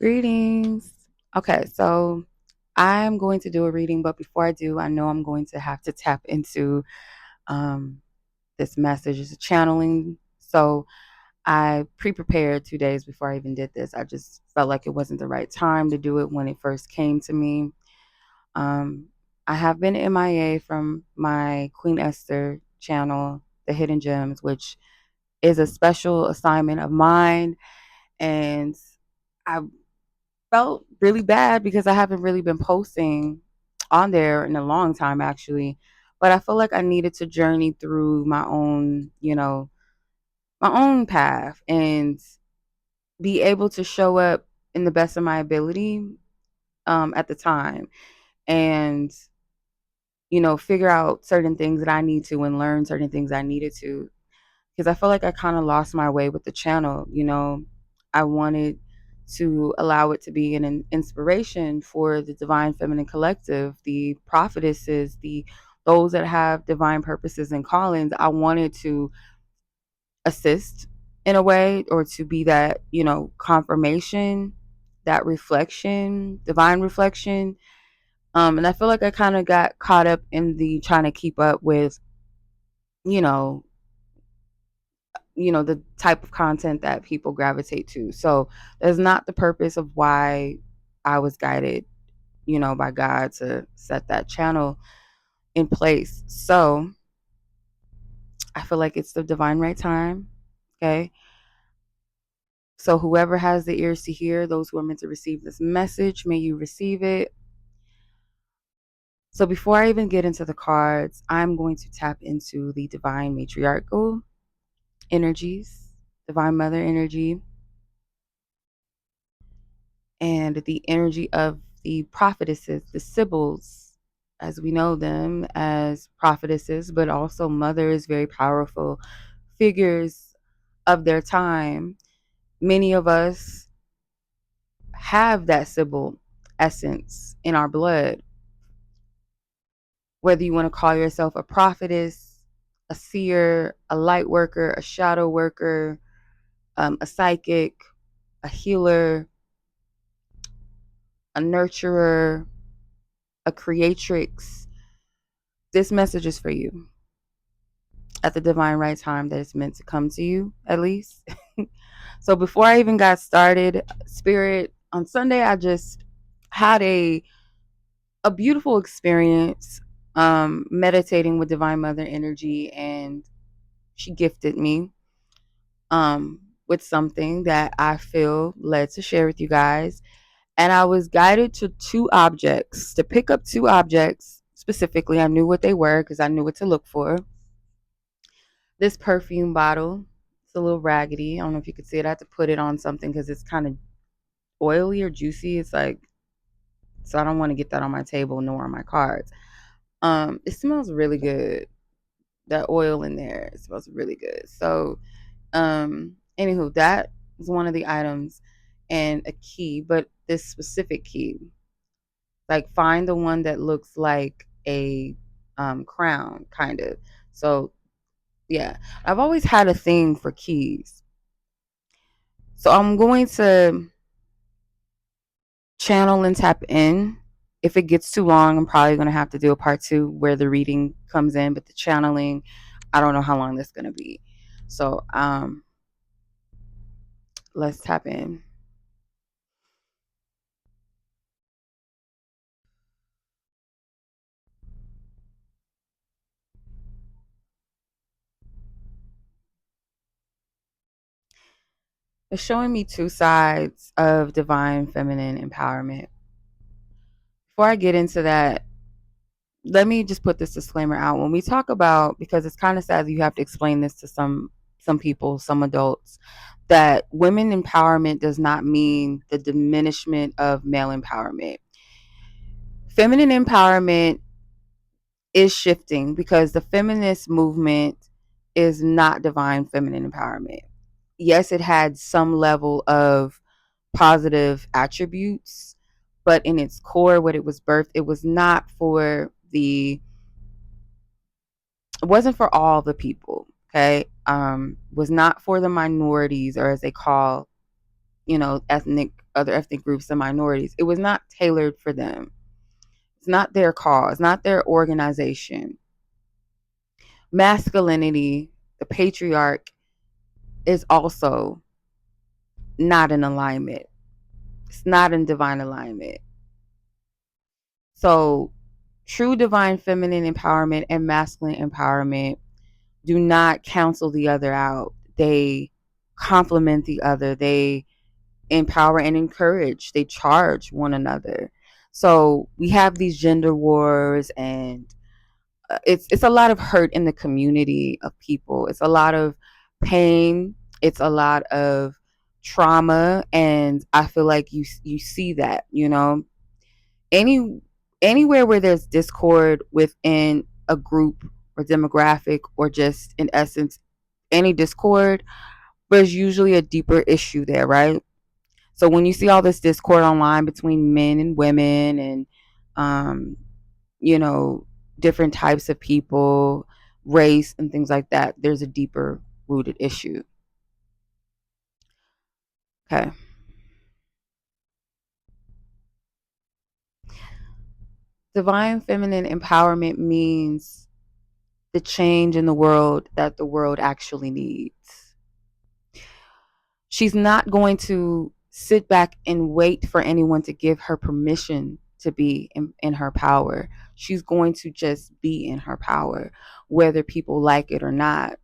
Greetings. Okay, so I'm going to do a reading, but before I do, I know I'm going to have to tap into um, this message. It's a channeling. So I pre-prepared 2 days before I even did this. I just felt like it wasn't the right time to do it when it first came to me. Um, I have been MIA from my Queen Esther channel, The Hidden Gems, which is a special assignment of mine. And I felt really bad because I haven't really been posting on there in a long time, actually. But I feel like I needed to journey through my own, my own path and be able to show up in the best of my ability at the time and, figure out certain things that I need to and learn certain things I needed to. Because I feel like I kind of lost my way with the channel. I wanted to allow it to be an inspiration for the divine feminine collective, the prophetesses, the those that have divine purposes and callings. I wanted to assist in a way, or to be that, confirmation, that reflection, divine reflection. And I feel like I kind of got caught up in the trying to keep up with, you know, the type of content that people gravitate to. So that's not the purpose of why I was guided, by God to set that channel in place. So I feel like it's the divine right time. Okay. So whoever has the ears to hear, those who are meant to receive this message, may you receive it. So before I even get into the cards, I'm going to tap into the divine matriarchal energies, divine mother energy, and the energy of the prophetesses, the Sibyls, as we know them as prophetesses, but also mothers, very powerful figures of their time. Many of us have that Sibyl essence in our blood, whether you want to call yourself a prophetess, a seer, a light worker, a shadow worker, a psychic, a healer, a nurturer, a creatrix. This message is for you at the divine right time that it's meant to come to you, at least. So before I even got started, Spirit, on Sunday, I just had a beautiful experience meditating with Divine Mother Energy, and she gifted me with something that I feel led to share with you guys. And I was guided to pick up two objects specifically. I knew what they were because I knew what to look for. This perfume bottle, it's a little raggedy. I don't know if you could see it. I had to put it on something because it's kind of oily or juicy. It's like, so I don't want to get that on my table nor on my cards. It smells really good. That oil in there, it smells really good. So, anywho, that is one of the items, and a key, but this specific key, like find the one that looks like a crown, kind of. So yeah, I've always had a thing for keys. So I'm going to channel and tap in. If it gets too long, I'm probably going to have to do a part two where the reading comes in, but the channeling, I don't know how long that's going to be. So let's tap in. It's showing me two sides of divine feminine empowerment. Before I get into that, let me just put this disclaimer out. When we talk about, because it's kind of sad that you have to explain this to some people, some adults, that women empowerment does not mean the diminishment of male empowerment. Feminine empowerment is shifting because the feminist movement is not divine feminine empowerment. Yes, it had some level of positive attributes, but in its core, what it was birthed, it was not for it wasn't for all the people. Okay. Was not for the minorities, or as they call, ethnic other ethnic groups and minorities. It was not tailored for them. It's not their cause, not their organization. Masculinity, the patriarch, is also not in alignment. It's not in divine alignment. So, true divine feminine empowerment and masculine empowerment do not cancel the other out. They complement the other. They empower and encourage. They charge one another. So we have these gender wars, and it's a lot of hurt in the community of people. It's a lot of pain. It's a lot of trauma, and I feel like you see that, any anywhere where there's discord within a group or demographic, or just in essence any discord, there's usually a deeper issue there, right? So when you see all this discord online between men and women, and um you know different types of people, race and things like that, there's a deeper rooted issue. Okay. Divine feminine empowerment means the change in the world that the world actually needs. She's not going to sit back and wait for anyone to give her permission to be in her power. She's going to just be in her power, whether people like it or not.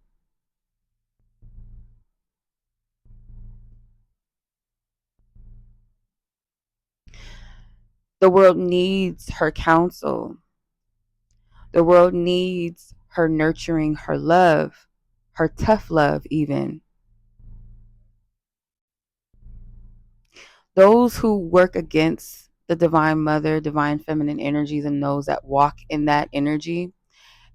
The world needs her counsel. The world needs her nurturing, her love, her tough love, even. Those who work against the divine mother, divine feminine energies, and those that walk in that energy,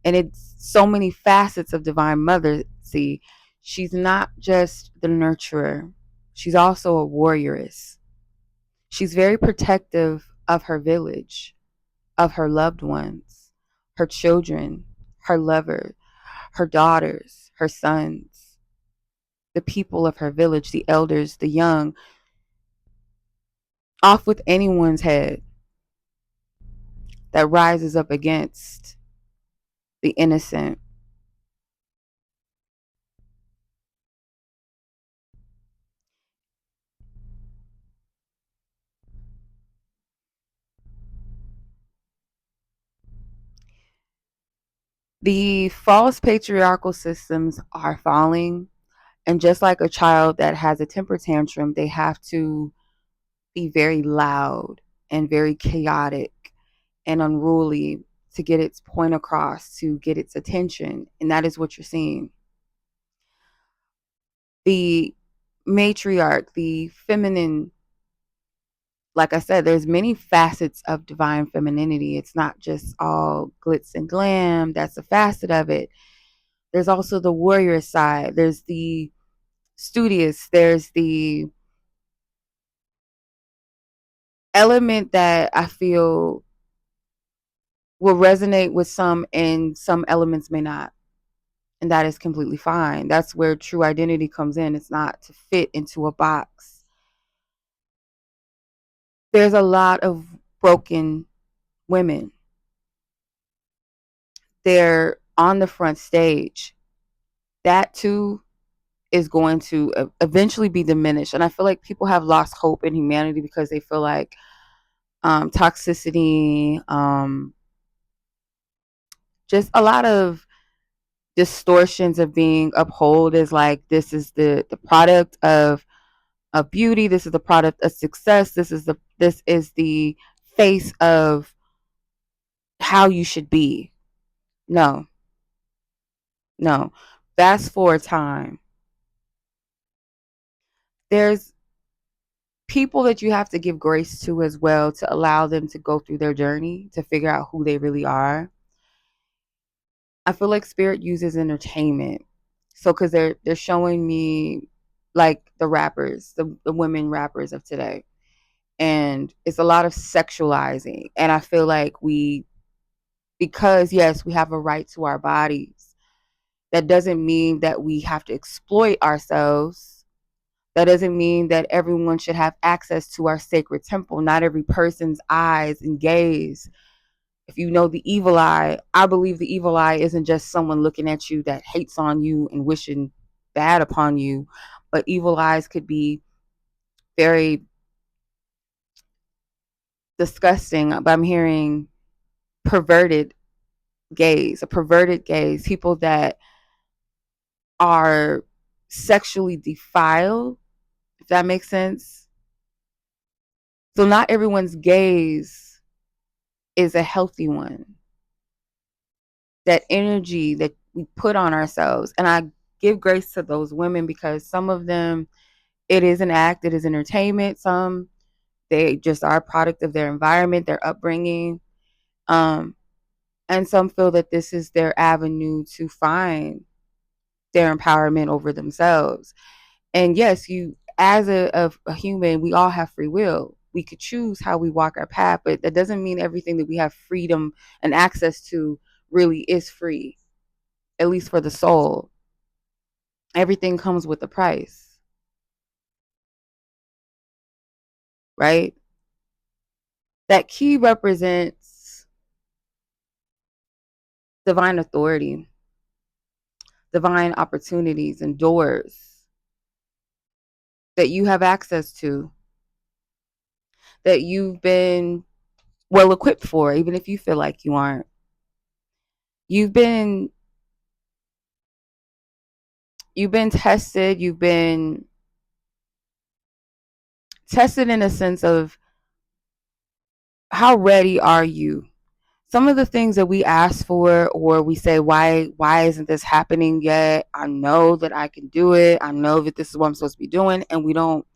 and it's so many facets of divine mother. See, she's not just the nurturer, she's also a warrioress. She's very protective of her village, of her loved ones, her children, her lover, her daughters, her sons, the people of her village, the elders, the young, off with anyone's head that rises up against the innocent. The false patriarchal systems are falling. And just like a child that has a temper tantrum, they have to be very loud and very chaotic and unruly to get its point across, to get its attention. And that is what you're seeing. The matriarch, the feminine, like I said, there's many facets of divine femininity. It's not just all glitz and glam. That's a facet of it. There's also the warrior side. There's the studious. There's the element that I feel will resonate with some and some elements may not. And that is completely fine. That's where true identity comes in. It's not to fit into a box. There's a lot of broken women. They're on the front stage. That too is going to eventually be diminished. And I feel like people have lost hope in humanity because they feel like toxicity, just a lot of distortions of being upheld as like this is the product of beauty, this is the product of success, this is the face of how you should be. No, no. Fast forward time. There's people that you have to give grace to as well, to allow them to go through their journey to figure out who they really are. I feel like spirit uses entertainment. So cuz they're showing me like the rappers, the women rappers of today. And it's a lot of sexualizing. And I feel like because yes, we have a right to our bodies, that doesn't mean that we have to exploit ourselves That doesn't mean that everyone should have access to our sacred temple. Not every person's eyes and gaze. If you know the evil eye, I believe the evil eye isn't just someone looking at you that hates on you and wishing bad upon you, but evil eyes could be very disgusting. But I'm hearing perverted gaze, a perverted gaze, people that are sexually defiled, if that makes sense. So not everyone's gaze is a healthy one. That energy that we put on ourselves. And I give grace to those women because some of them, it is an act, it is entertainment. Some, they just are a product of their environment, their upbringing. And some feel that this is their avenue to find their empowerment over themselves. And yes, you, as a human, we all have free will. We could choose how we walk our path, but that doesn't mean everything that we have freedom and access to really is free, at least for the soul. Everything comes with a price, right? That key represents divine authority, divine opportunities, and doors that you have access to, that you've been well equipped for, even if you feel like you aren't. You've been tested, you've been tested in a sense of how ready are you. Some of the things that we ask for, or we say, why isn't this happening yet? I know that I can do it. I know that this is what I'm supposed to be doing. And we don't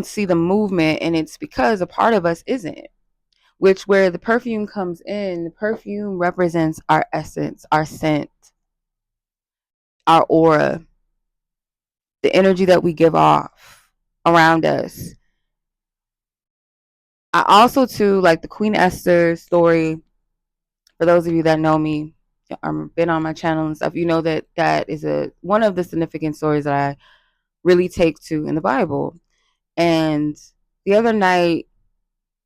see the movement. And it's because a part of us isn't, which where the perfume comes in. The perfume represents our essence, our scent, our aura, the energy that we give off around us. I also too like the Queen Esther story. For those of you that know me, been on my channel and stuff, you know that that is one of the significant stories that I really take to in the Bible. And the other night,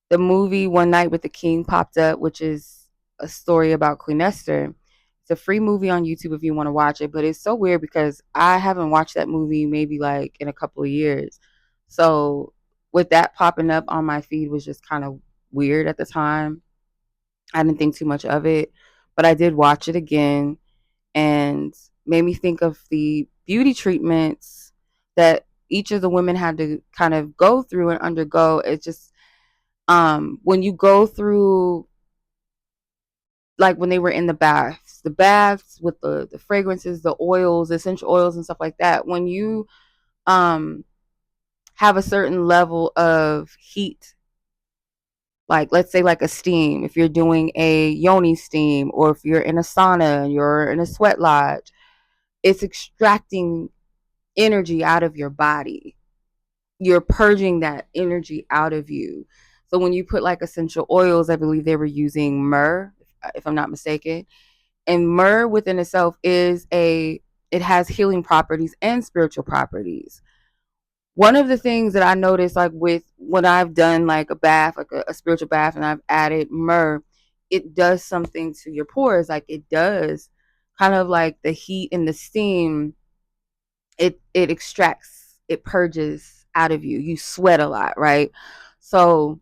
the movie One Night with the King popped up, which is a story about Queen Esther. It's a free movie on YouTube if you want to watch it, but it's so weird because I haven't watched that movie maybe like in a couple of years. So with that popping up on my feed was just kind of weird at the time. I didn't think too much of it, but I did watch it again and made me think of the beauty treatments that each of the women had to kind of go through and undergo. It's just when you go through, like when they were in the baths with the fragrances, the oils, essential oils and stuff like that, when you um have a certain level of heat, like let's say like a steam, if you're doing a yoni steam, or if you're in a sauna and you're in a sweat lodge, it's extracting energy out of your body. You're purging that energy out of you. So when you put like essential oils, I believe they were using myrrh, if I'm not mistaken. And myrrh within itself it has healing properties and spiritual properties. One of the things that I noticed, like with when I've done like a bath, like a spiritual bath, and I've added myrrh, it does something to your pores. Like it does kind of like the heat and the steam, it extracts, it purges out of you. You sweat a lot, right? So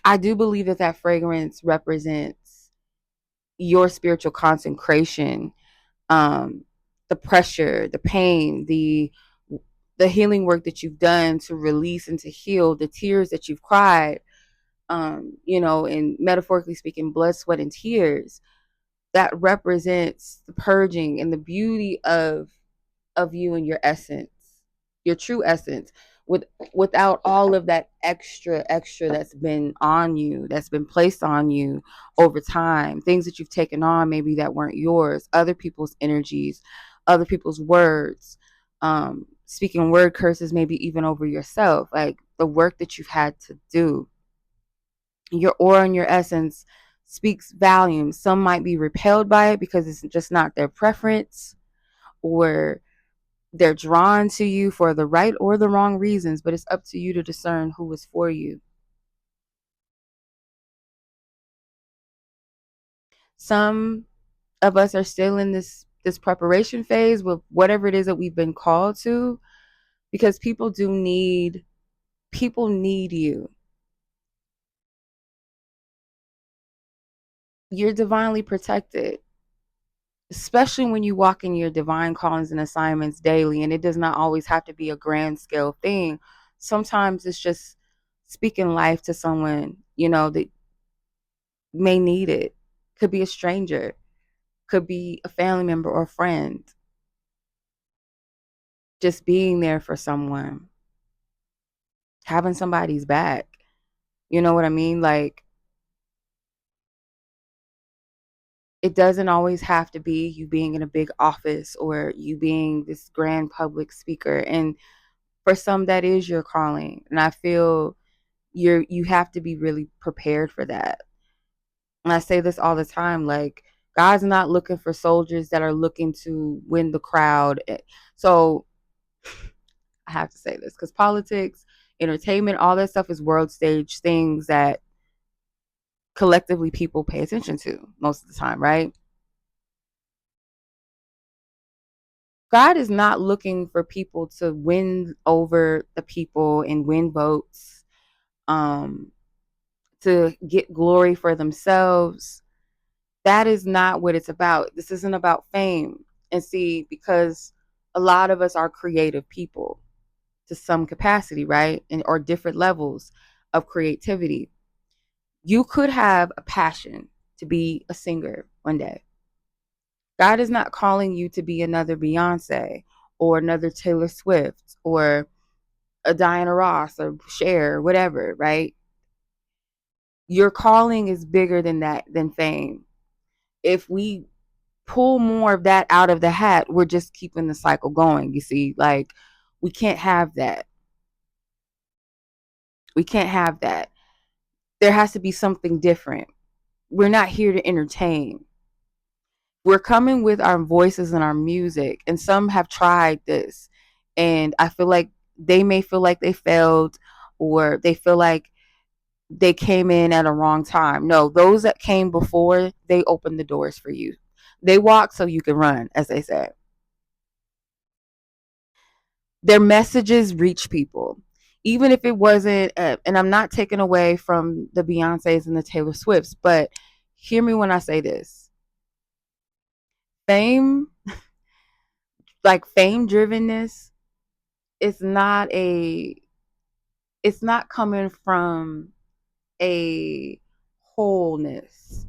I do believe that that fragrance represents your spiritual consecration, um, the pressure, the pain, the healing work that you've done to release and to heal, the tears that you've cried, and metaphorically speaking, blood, sweat, and tears. That represents the purging and the beauty of you and your essence, your true essence, without all of that extra that's been on you, that's been placed on you over time, things that you've taken on maybe that weren't yours, other people's energies, other people's words, speaking word curses, maybe even over yourself, like the work that you've had to do. Your aura and your essence speaks volumes. Some might be repelled by it because it's just not their preference, or They're drawn to you for the right or the wrong reasons, but it's up to you to discern who is for you. Some of us are still in this preparation phase with whatever it is that we've been called to, because people need you. You're divinely protected, especially when you walk in your divine callings and assignments daily. And it does not always have to be a grand scale thing. Sometimes it's just speaking life to someone, that may need it. Could be a stranger, could be a family member or friend. Just being there for someone, having somebody's back. You know what I mean? Like, it doesn't always have to be you being in a big office or you being this grand public speaker. And for some, that is your calling. And I feel you have to be really prepared for that. And I say this all the time, like, God's not looking for soldiers that are looking to win the crowd. So I have to say this because politics, entertainment, all that stuff is world stage things that collectively people pay attention to most of the time, right? God is not looking for people to win over the people and win votes, um, to get glory for themselves. That is not what it's about. This isn't about fame. And see, because a lot of us are creative people to some capacity, right? Or different levels of creativity. You could have a passion to be a singer one day. God is not calling you to be another Beyonce or another Taylor Swift or a Diana Ross or Cher, whatever, right? Your calling is bigger than that, than fame. If we pull more of that out of the hat, we're just keeping the cycle going. You see, like, we can't have that. We can't have that. There has to be something different. We're not here to entertain. We're coming with our voices and our music. And some have tried this. And I feel like they may feel like they failed, or they feel like they came in at a wrong time. No, those that came before, they opened the doors for you. They walk so you can run, as they say. Their messages reach people. Even if it wasn't, and I'm not taking away from the Beyoncés and the Taylor Swifts, but hear me when I say this. Fame, like fame drivenness, it's not coming from a wholeness.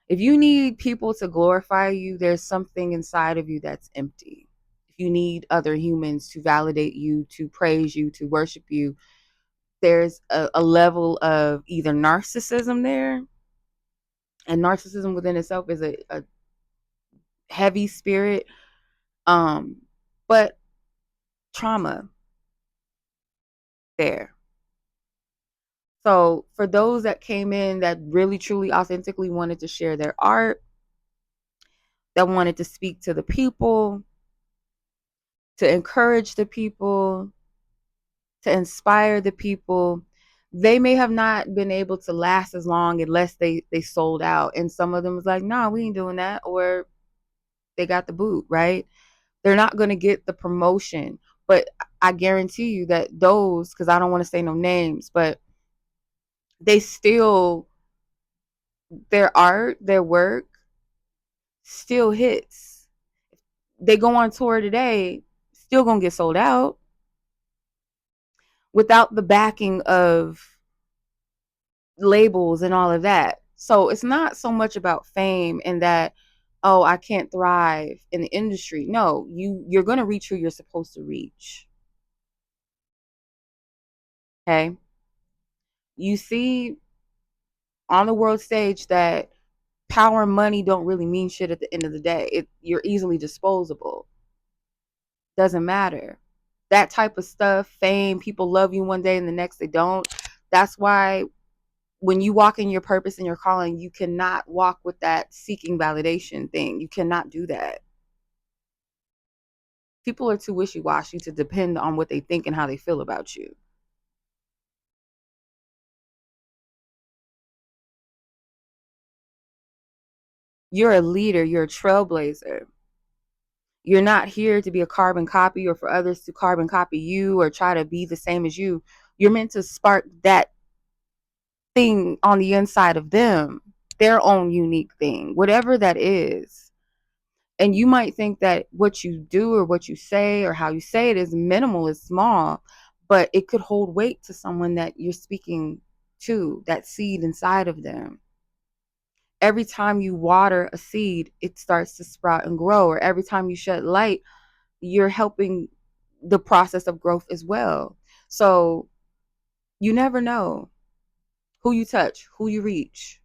If you need people to glorify you, there's something inside of you that's empty. If you need other humans to validate you, to praise you, to worship you, there's a level of either narcissism there, and narcissism within itself is a heavy spirit, but trauma there. So for those that came in that really truly authentically wanted to share their art, that wanted to speak to the people, to encourage the people, to inspire the people, they may have not been able to last as long unless they sold out. And some of them was like, nah, we ain't doing that, or they got the boot, right? They're not going to get the promotion. But I guarantee you that those, because I don't want to say no names, but they still, their art, their work still hits. They go on tour today, still gonna get sold out without the backing of labels and all of that. So it's not so much about fame and that, oh, I can't thrive in the industry. No, you're gonna reach who you're supposed to reach. Okay. You see on the world stage that power and money don't really mean shit at the end of the day. You're easily disposable. Doesn't matter. That type of stuff, fame, people love you one day and the next they don't. That's why when you walk in your purpose and your calling, you cannot walk with that seeking validation thing. You cannot do that. People are too wishy-washy to depend on what they think and how they feel about you. You're a leader, you're a trailblazer. You're not here to be a carbon copy or for others to carbon copy you or try to be the same as you. You're meant to spark that thing on the inside of them, their own unique thing, whatever that is. And you might think that what you do or what you say or how you say it is minimal, is small, but it could hold weight to someone that you're speaking to, that seed inside of them. Every time you water a seed, it starts to sprout and grow. Or every time you shed light, you're helping the process of growth as well. So you never know who you touch, who you reach.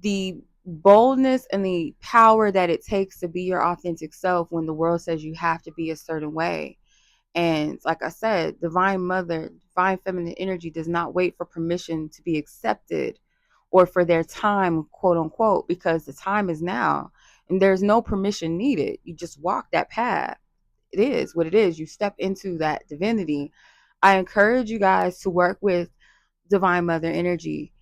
The boldness and the power that it takes to be your authentic self when the world says you have to be a certain way. And like I said, divine mother, divine feminine energy does not wait for permission to be accepted or for their time, quote unquote, because the time is now and there's no permission needed. You just walk that path. It is what it is. You step into that divinity. I encourage you guys to work with divine mother energy.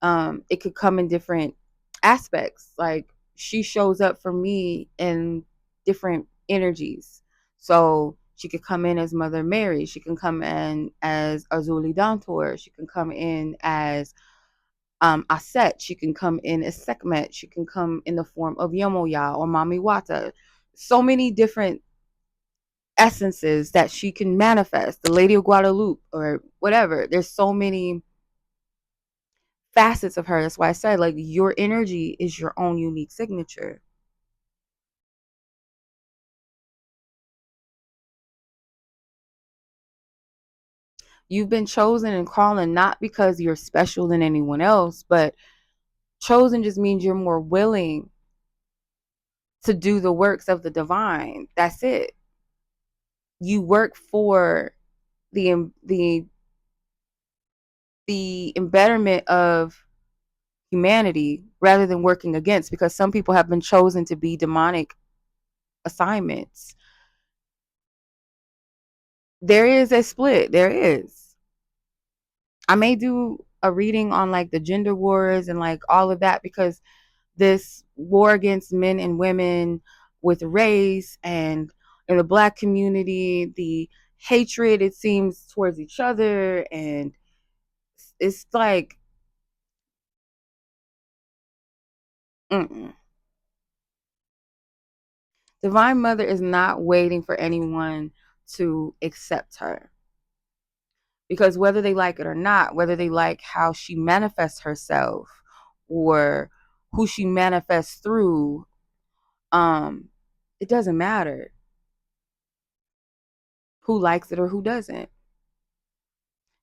It could come in different aspects. Like she shows up for me in different energies. So she could come in as Mother Mary. She can come in as Azuli Dantor. She can come in as Aset. She can come in as Sekhmet. She can come in the form of Yomoya or Mami Wata. So many different essences that she can manifest. The Lady of Guadalupe or whatever. There's so many facets of her. That's why I said, like, your energy is your own unique signature. You've been chosen and calling not because you're special than anyone else, but chosen just means you're more willing to do the works of the divine. That's it. You work for the the embetterment of humanity rather than working against, because some people have been chosen to be demonic assignments. There is a split. There is. I may do a reading on like the gender wars and like all of that, because this war against men and women with race and in the black community, the hatred it seems towards each other, and it's like mm-mm. Divine Mother is not waiting for anyone to accept her, because whether they like it or not, whether they like how she manifests herself or who she manifests through, it doesn't matter who likes it or who doesn't.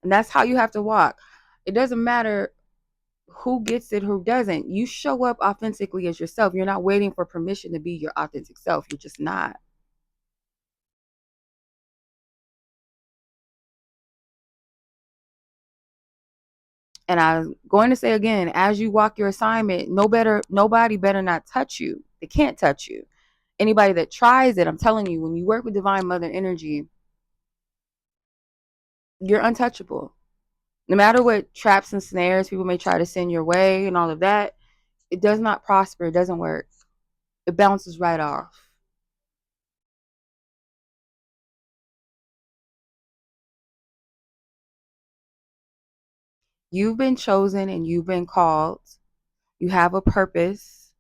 And that's how you have to walk. It doesn't matter who gets it, who doesn't. You show up authentically as yourself. You're not waiting for permission to be your authentic self. You're just not. And I'm going to say again, as you walk your assignment, nobody better not touch you. They can't touch you. Anybody that tries it, I'm telling you, when you work with divine mother energy, you're untouchable. No matter what traps and snares people may try to send your way and all of that, it does not prosper. It doesn't work. It bounces right off. You've been chosen and you've been called. You have a purpose.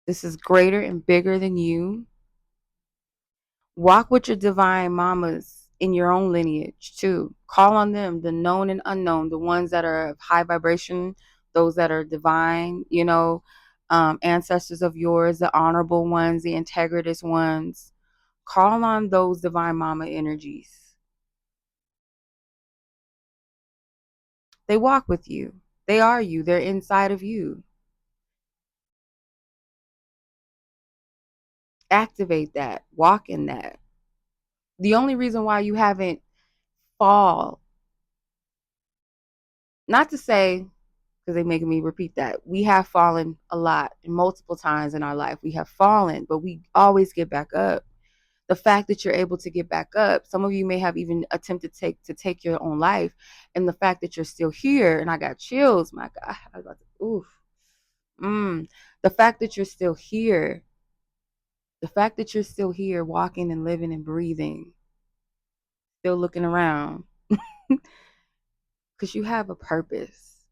This is greater and bigger than you. Walk with your divine mamas in your own lineage too. Call on them, the known and unknown, the ones that are of high vibration, those that are divine, ancestors of yours, the honorable ones, the integritous ones. Call on those divine mama energies. They walk with you. They are you. They're inside of you. Activate that. Walk in that. The only reason why you haven't fall, not to say because they making me repeat that. We have fallen a lot, multiple times in our life. We have fallen, but we always get back up. The fact that you're able to get back up, some of you may have even attempted to take your own life, and the fact that you're still here, and I got chills, my God, I was like, oof. The fact that you're still here, the fact that you're still here, walking and living and breathing, still looking around, because you have a purpose.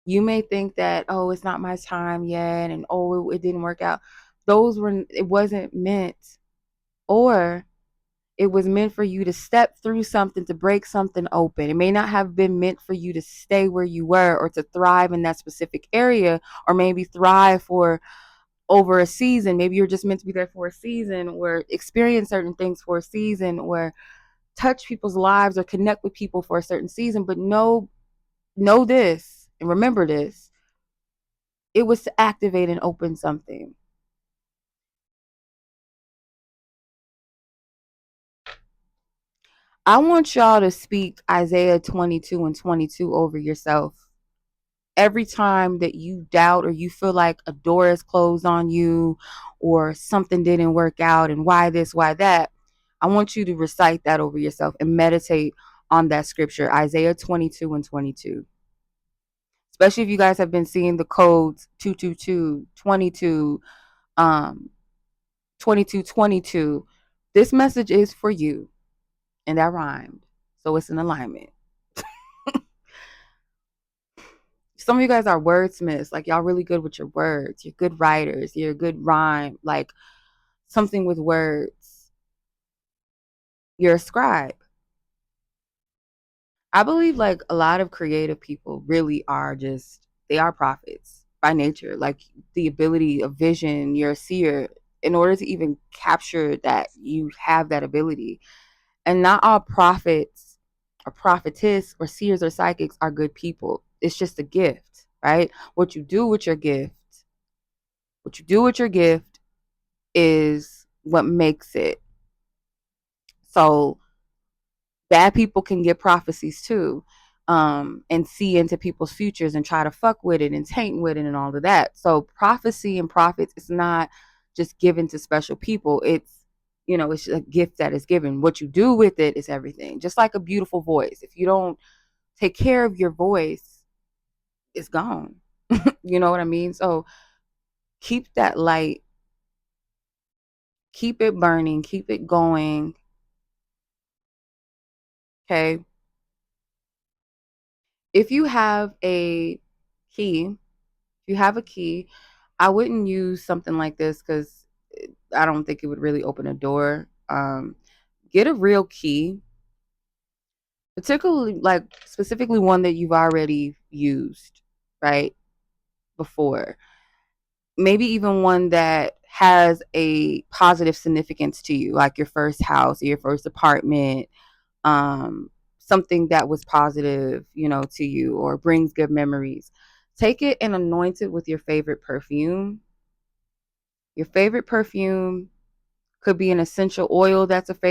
You may think that, oh, it's not my time yet, and oh, it didn't work out. It wasn't meant, or it was meant for you to step through something, to break something open. It may not have been meant for you to stay where you were or to thrive in that specific area, or maybe thrive for over a season. Maybe you're just meant to be there for a season, or experience certain things for a season, or touch people's lives or connect with people for a certain season. But know this and remember this. It was to activate and open something. I want y'all to speak Isaiah 22:22 over yourself. Every time that you doubt or you feel like a door is closed on you or something didn't work out and why this, why that, I want you to recite that over yourself and meditate on that scripture, Isaiah 22:22. Especially if you guys have been seeing the codes 222, 22, 22:22. This message is for you, and that rhymed, so it's in alignment. Some of you guys are wordsmiths, like y'all really good with your words. You're good writers. You're a good rhyme, like something with words. You're a scribe. I believe like a lot of creative people really are they are prophets by nature. Like the ability of vision, you're a seer. In order to even capture that, you have that ability. And not all prophets or prophetess or seers or psychics are good people. It's just a gift, right? What you do with your gift, is what makes it. So bad people can get prophecies too, and see into people's futures and try to fuck with it and taint with it and all of that. So prophecy and prophets is not just given to special people. It's a gift that is given. What you do with it is everything. Just like a beautiful voice. If you don't take care of your voice, it's gone. You know what I mean? So keep that light, keep it burning, keep it going. Okay. If you have a key, I wouldn't use something like this because I don't think it would really open a door. Get a real key, particularly like specifically one that you've already used, right? Before. Maybe even one that has a positive significance to you, like your first house or your first apartment, something that was positive, to you or brings good memories. Take it and anoint it with your favorite perfume. Your favorite perfume could be an essential oil that's a